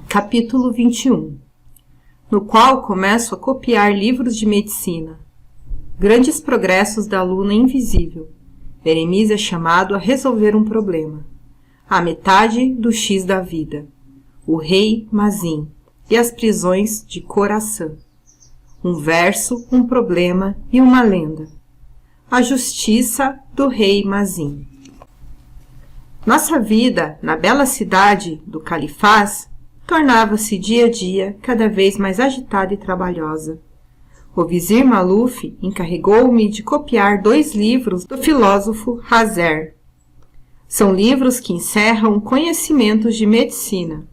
Capítulo 21, no qual começo a copiar livros de medicina. Grandes progressos da aluna invisível. Beremiz é chamado a resolver um problema. A metade do X da vida. O rei Mazin e as prisões de Khorasan. Um verso, um problema e uma lenda. A justiça do rei Mazin. Nossa vida na bela cidade do Califaz tornava-se dia a dia cada vez mais agitada e trabalhosa. O vizir Maluf encarregou-me de copiar 2 livros do filósofo Hazer. São livros que encerram conhecimentos de medicina.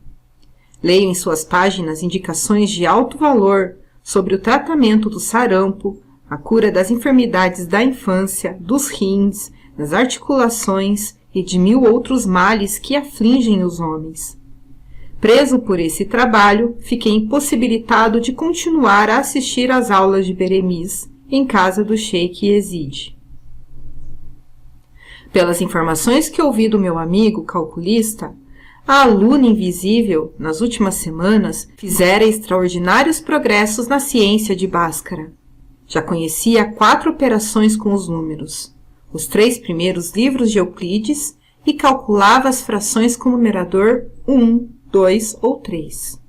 Leio em suas páginas indicações de alto valor sobre o tratamento do sarampo, a cura das enfermidades da infância, dos rins, das articulações e de 1000 outros males que afligem os homens. Preso por esse trabalho, fiquei impossibilitado de continuar a assistir às aulas de Beremiz em casa do Sheik Yazid. Pelas informações que ouvi do meu amigo calculista, a aluna invisível, nas últimas semanas, fizera extraordinários progressos na ciência de Bhaskara. Já conhecia 4 operações com os números, os 3 primeiros livros de Euclides e calculava as frações com o numerador 1, 2 ou 3.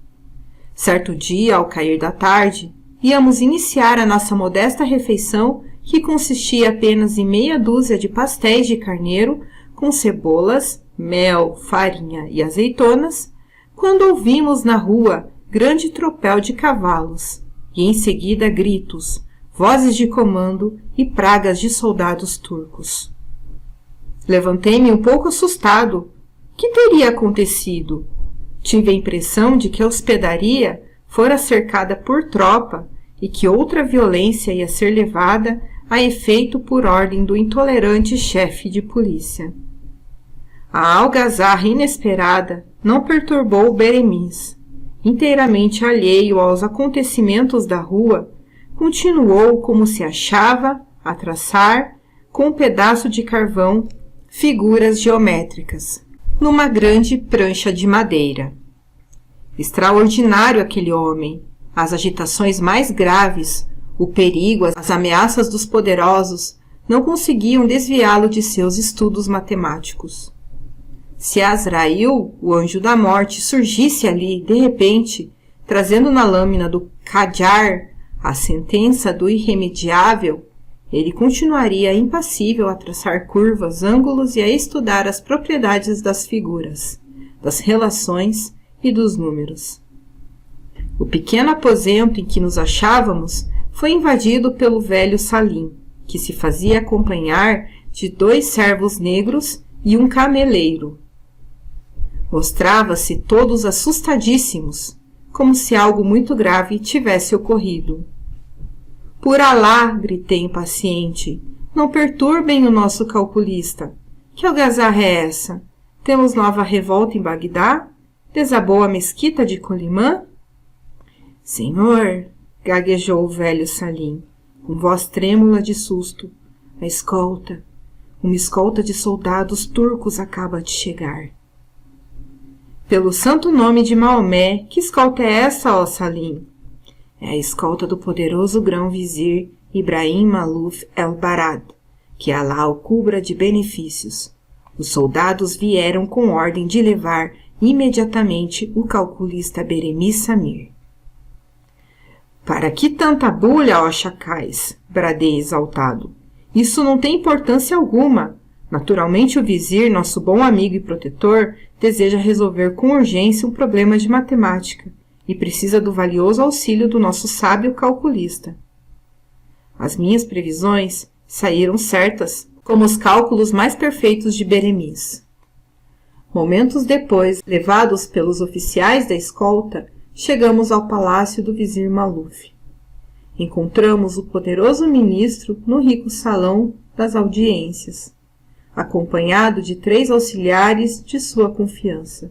Certo dia, ao cair da tarde, íamos iniciar a nossa modesta refeição, que consistia apenas em meia dúzia de pastéis de carneiro com cebolas, mel, farinha e azeitonas, quando ouvimos na rua grande tropel de cavalos e em seguida gritos, vozes de comando e pragas de soldados turcos. Levantei-me um pouco assustado. Que teria acontecido? Tive a impressão de que a hospedaria fora cercada por tropa e que outra violência ia ser levada a efeito por ordem do intolerante chefe de polícia. A algazarra inesperada não perturbou Beremiz. Inteiramente alheio aos acontecimentos da rua, continuou como se achava a traçar, com um pedaço de carvão, figuras geométricas, numa grande prancha de madeira. Extraordinário aquele homem, as agitações mais graves, o perigo, as ameaças dos poderosos não conseguiam desviá-lo de seus estudos matemáticos. Se Azrail, o anjo da morte, surgisse ali, de repente, trazendo na lâmina do Qajar a sentença do irremediável, ele continuaria impassível a traçar curvas, ângulos e a estudar as propriedades das figuras, das relações e dos números. O pequeno aposento em que nos achávamos foi invadido pelo velho Salim, que se fazia acompanhar de 2 servos negros e um cameleiro. Mostrava-se todos assustadíssimos, como se algo muito grave tivesse ocorrido. Por Alá, gritei impaciente, não perturbem o nosso calculista. Que algazarra é essa? Temos nova revolta em Bagdá? Desabou a mesquita de Colimã? Senhor, gaguejou o velho Salim, com voz trêmula de susto, a escolta, uma escolta de soldados turcos acaba de chegar. Pelo santo nome de Maomé, que escolta é essa, ó Salim? É a escolta do poderoso grão-vizir Ibrahim Maluf el-Barad, que Alá o cubra de benefícios. Os soldados vieram com ordem de levar imediatamente o calculista Beremiz Samir. Para que tanta bulha, ó chacais? Bradei exaltado. Isso não tem importância alguma. Naturalmente o vizir, nosso bom amigo e protetor, deseja resolver com urgência um problema de matemática e precisa do valioso auxílio do nosso sábio calculista. As minhas previsões saíram certas, como os cálculos mais perfeitos de Beremiz. Momentos depois, levados pelos oficiais da escolta, chegamos ao palácio do vizir Maluf. Encontramos o poderoso ministro no rico salão das audiências, acompanhado de 3 auxiliares de sua confiança.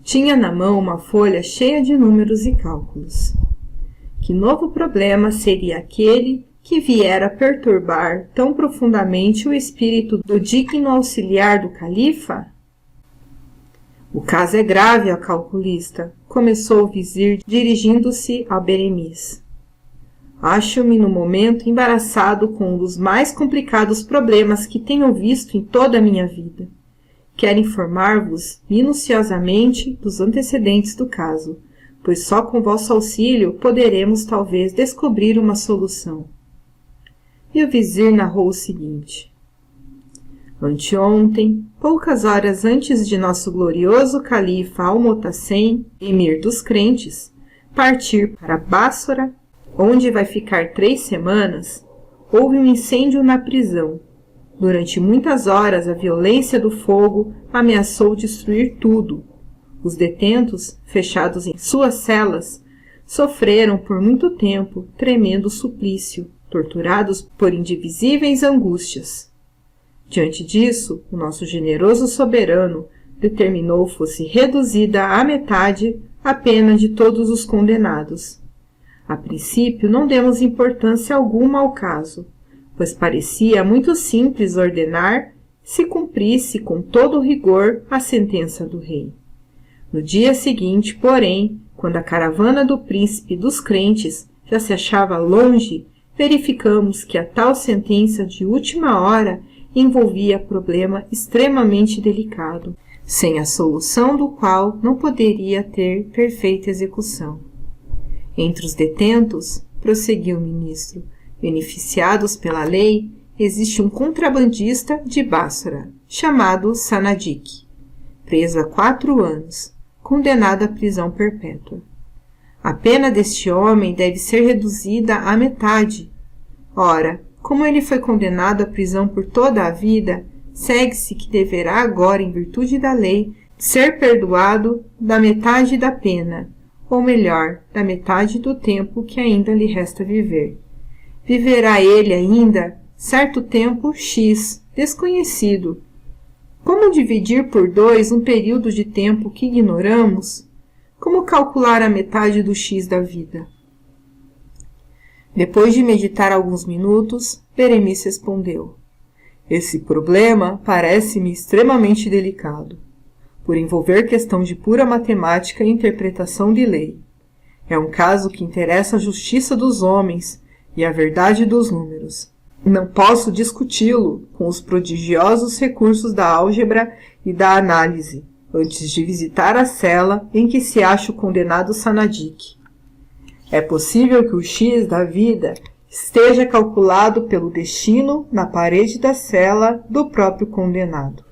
Tinha na mão uma folha cheia de números e cálculos. Que novo problema seria aquele que viera perturbar tão profundamente o espírito do digno auxiliar do califa? O caso é grave, ó calculista, começou o vizir dirigindo-se a Beremiz. Acho-me no momento embaraçado com um dos mais complicados problemas que tenho visto em toda a minha vida. Quero informar-vos minuciosamente dos antecedentes do caso, pois só com vosso auxílio poderemos talvez descobrir uma solução. E o vizir narrou o seguinte. Anteontem, poucas horas antes de nosso glorioso califa Almotacem, emir dos crentes, partir para Bássora, onde vai ficar 3 semanas, houve um incêndio na prisão. Durante muitas horas a violência do fogo ameaçou destruir tudo. Os detentos, fechados em suas celas, sofreram por muito tempo tremendo suplício, torturados por indivisíveis angústias. Diante disso, o nosso generoso soberano determinou fosse reduzida à metade a pena de todos os condenados. A princípio, não demos importância alguma ao caso, pois parecia muito simples ordenar se cumprisse com todo rigor a sentença do rei. No dia seguinte, porém, quando a caravana do príncipe dos crentes já se achava longe, verificamos que a tal sentença de última hora envolvia problema extremamente delicado, sem a solução do qual não poderia ter perfeita execução. Entre os detentos, prosseguiu o ministro, beneficiados pela lei, existe um contrabandista de Bássora, chamado Sanadik, preso há 4 anos, condenado à prisão perpétua. A pena deste homem deve ser reduzida à metade. Ora, como ele foi condenado à prisão por toda a vida, segue-se que deverá agora, em virtude da lei, ser perdoado da metade da pena, ou melhor, da metade do tempo que ainda lhe resta viver. Viverá ele ainda certo tempo X, desconhecido. Como dividir por 2 um período de tempo que ignoramos? Como calcular a metade do X da vida? Depois de meditar alguns minutos, Beremiz respondeu. Esse problema parece-me extremamente delicado, por envolver questão de pura matemática e interpretação de lei. É um caso que interessa a justiça dos homens e a verdade dos números. Não posso discuti-lo com os prodigiosos recursos da álgebra e da análise, antes de visitar a cela em que se acha o condenado Sanadik. É possível que o X da vida esteja calculado pelo destino na parede da cela do próprio condenado.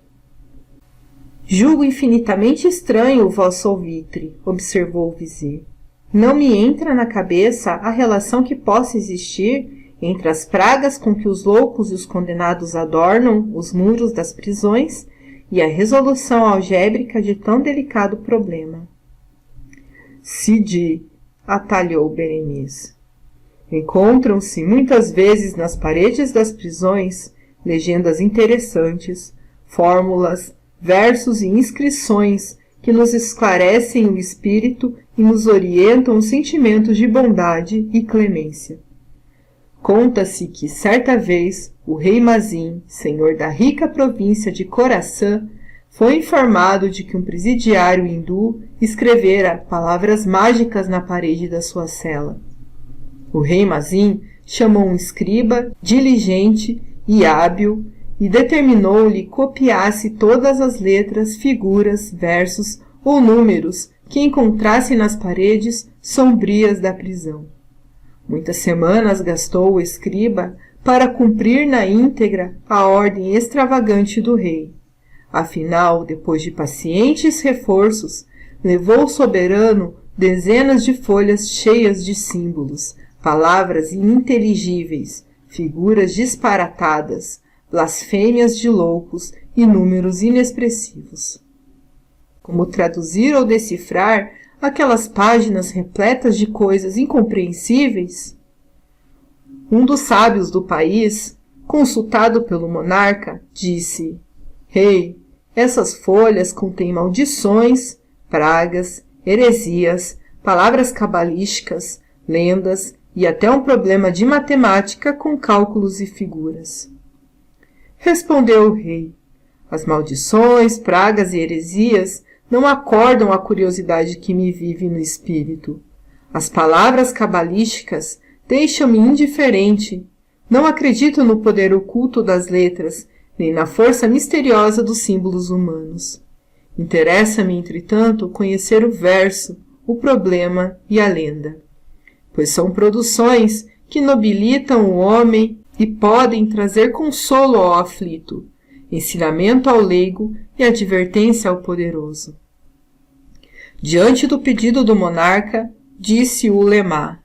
Julgo infinitamente estranho o vosso alvitre, observou o vizir. Não me entra na cabeça a relação que possa existir entre as pragas com que os loucos e os condenados adornam os muros das prisões e a resolução algébrica de tão delicado problema. Sidi, atalhou Beremiz. Encontram-se muitas vezes nas paredes das prisões legendas interessantes, fórmulas, versos e inscrições que nos esclarecem o espírito e nos orientam os sentimentos de bondade e clemência. Conta-se que, certa vez, o rei Mazin, senhor da rica província de Khorasan, foi informado de que um presidiário hindu escrevera palavras mágicas na parede da sua cela. O rei Mazin chamou um escriba diligente e hábil e determinou-lhe copiasse todas as letras, figuras, versos ou números que encontrasse nas paredes sombrias da prisão. Muitas semanas gastou o escriba para cumprir na íntegra a ordem extravagante do rei. Afinal, depois de pacientes reforços, levou o soberano dezenas de folhas cheias de símbolos, palavras ininteligíveis, figuras disparatadas, blasfêmias de loucos e números inexpressivos. Como traduzir ou decifrar aquelas páginas repletas de coisas incompreensíveis? Um dos sábios do país, consultado pelo monarca, disse: Rei, essas folhas contêm maldições, pragas, heresias, palavras cabalísticas, lendas e até um problema de matemática com cálculos e figuras. Respondeu o rei: as maldições, pragas e heresias não acordam a curiosidade que me vive no espírito. As palavras cabalísticas deixam-me indiferente. Não acredito no poder oculto das letras, nem na força misteriosa dos símbolos humanos. Interessa-me, entretanto, conhecer o verso, o problema e a lenda, pois são produções que nobilitam o homem e podem trazer consolo ao aflito, ensinamento ao leigo e advertência ao poderoso. Diante do pedido do monarca, disse o ulema: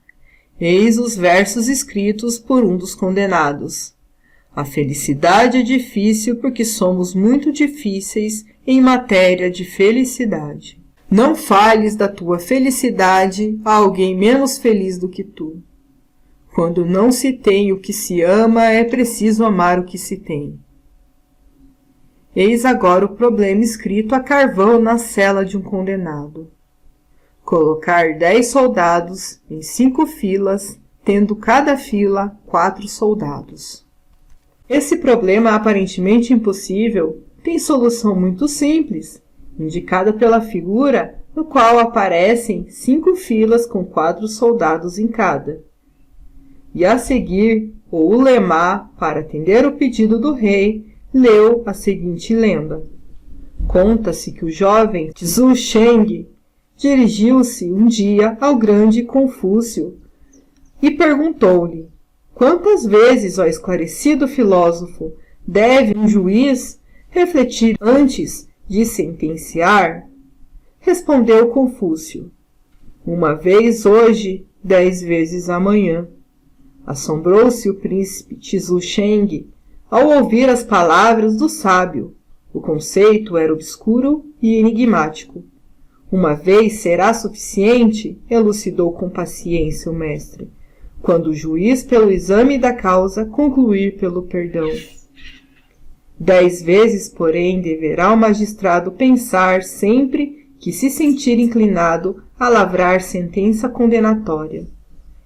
eis os versos escritos por um dos condenados. A felicidade é difícil porque somos muito difíceis em matéria de felicidade. Não falhes da tua felicidade a alguém menos feliz do que tu. Quando não se tem o que se ama, é preciso amar o que se tem. Eis agora o problema escrito a carvão na cela de um condenado. Colocar 10 soldados em 5 filas, tendo cada fila 4 soldados. Esse problema aparentemente impossível tem solução muito simples, indicada pela figura no qual aparecem 5 filas com 4 soldados em cada. E a seguir, o ulema, para atender o pedido do rei, leu a seguinte lenda. Conta-se que o jovem Zhu Sheng dirigiu-se um dia ao grande Confúcio e perguntou-lhe: quantas vezes, ó esclarecido filósofo, deve um juiz refletir antes de sentenciar? Respondeu Confúcio: 1 vez hoje, 10 vezes amanhã. Assombrou-se o príncipe Zhu Sheng ao ouvir as palavras do sábio. O conceito era obscuro e enigmático. 1 vez será suficiente, elucidou com paciência o mestre, quando o juiz, pelo exame da causa, concluir pelo perdão. 10 vezes, porém, deverá o magistrado pensar sempre que se sentir inclinado a lavrar sentença condenatória.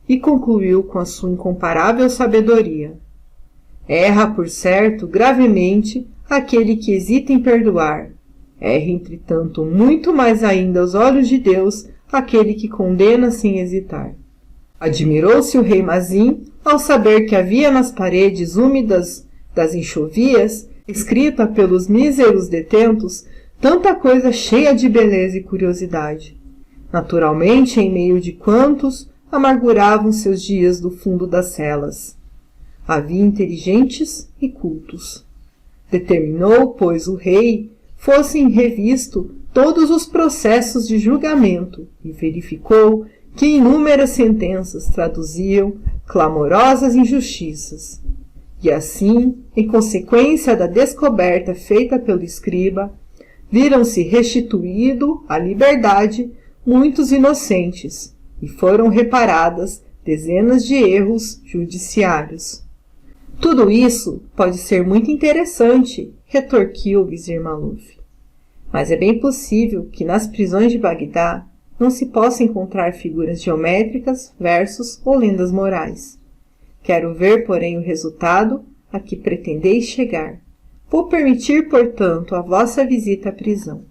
E concluiu com a sua incomparável sabedoria: erra, por certo, gravemente aquele que hesita em perdoar. Erra, entretanto, muito mais ainda aos olhos de Deus aquele que condena sem hesitar. Admirou-se o rei Mazin ao saber que havia nas paredes úmidas das enxovias, escrita pelos míseros detentos, tanta coisa cheia de beleza e curiosidade. Naturalmente, em meio de quantos amarguravam seus dias do fundo das celas. Havia inteligentes e cultos. Determinou, pois, o rei fossem revisto todos os processos de julgamento e verificou que inúmeras sentenças traduziam clamorosas injustiças. E assim, em consequência da descoberta feita pelo escriba, viram-se restituído à liberdade muitos inocentes e foram reparadas dezenas de erros judiciários. Tudo isso pode ser muito interessante, retorquiu o vizir Maluf. Mas é bem possível que nas prisões de Bagdá não se possa encontrar figuras geométricas, versos ou lendas morais. Quero ver, porém, o resultado a que pretendeis chegar. Vou permitir, portanto, a vossa visita à prisão.